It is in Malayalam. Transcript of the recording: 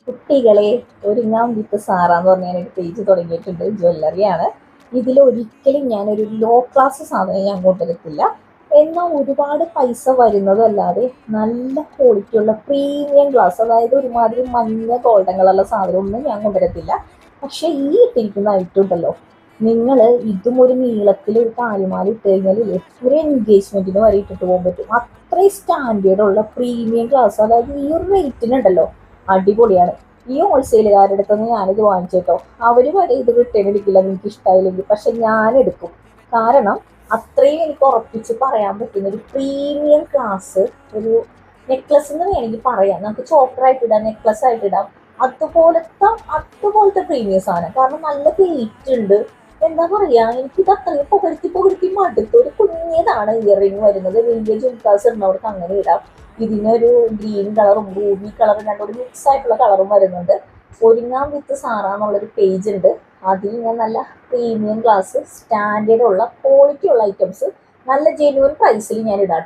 കുട്ടികളെ ഒരുങ്ങാൻ വിത്ത് സാറാന്ന് പറഞ്ഞ ഞാനൊരു പേജ് തുടങ്ങിയിട്ടുണ്ട്. ജ്വല്ലറിയാണ്. ഇതിലൊരിക്കലും ഞാനൊരു ലോ ക്ലാസ് സാധനം ഞാൻ കൊണ്ടുവരത്തില്ല. എന്നാൽ ഒരുപാട് പൈസ വരുന്നതല്ലാതെ നല്ല ക്വാളിറ്റിയുള്ള പ്രീമിയം ഗ്ലാസ്, അതായത് ഒരുമാതിരി മഞ്ഞ ഗോൾഡൻ കളറുള്ള സാധനം ഒന്നും ഞാൻ കൊണ്ടുവരത്തില്ല. പക്ഷെ ഈ ഇട്ടിരിക്കുന്ന ഐറ്റം ഉണ്ടല്ലോ, നിങ്ങൾ ഇതും ഒരു നീളത്തിൽ ഒരു കാലുമാല ഇട്ട് കഴിഞ്ഞാൽ ഒരു എൻഗേജ്മെന്റിന് വരെ ഇട്ടിട്ട് പോകാൻ പറ്റും. അത്രയും സ്റ്റാൻഡേർഡ് ഉള്ള പ്രീമിയം ഗ്ലാസ്, അതായത് ഈ ഒരു റേറ്റിനുണ്ടല്ലോ അടിപൊളിയാണ്. ഈ ഹോൾസെയിലുകാരുടെ അടുത്തൊന്ന് ഞാനിത് വാങ്ങിച്ചേട്ടോ. അവർ വരെ ഇത് റിട്ടേൺ എടുക്കില്ല നിങ്ങൾക്ക് ഇഷ്ടമായില്ലെങ്കിൽ, പക്ഷെ ഞാൻ എടുക്കും. കാരണം അത്രയും എനിക്ക് ഉറപ്പിച്ച് പറയാൻ പറ്റുന്ന ഒരു പ്രീമിയം ഗ്ലാസ്, ഒരു നെക്ലസ് എന്ന് വേണമെങ്കിൽ പറയാം. നമുക്ക് ചോക്കറായിട്ട് ഇടാം, നെക്ലസ് ആയിട്ട് ഇടാം. അതുപോലത്തെ പ്രീമിയം സാധനം. കാരണം നല്ല വെയിറ്റ് ഉണ്ട്. എന്താ പറയാ, എനിക്കിത് അത്രയും പുകഴ്ത്തി പുകഴ്ത്തി മടുത്തു. ഒരു കുഞ്ഞതാണ് ഇയറിംഗ് വരുന്നത്. വലിയ ജുംകാസ് ഉള്ളവർക്ക് അങ്ങനെ ഇടാം. ഇതിനൊരു ഗ്രീൻ കളറും റൂബി കളറും രണ്ടൊരു മിക്സ് ആയിട്ടുള്ള കളറും വരുന്നുണ്ട്. ഒരുങ്ങാൻ വിത്ത് സാറ എന്നുള്ളൊരു പേജ് ഉണ്ട്. അതിൽ ഞാൻ നല്ല പ്രീമിയം ഗ്ലാസ്, സ്റ്റാൻഡേർഡ് ഉള്ള ക്വാളിറ്റി ഉള്ള ഐറ്റംസ് നല്ല ജെന്യുവൻ പ്രൈസിൽ ഞാൻ ഇടാം.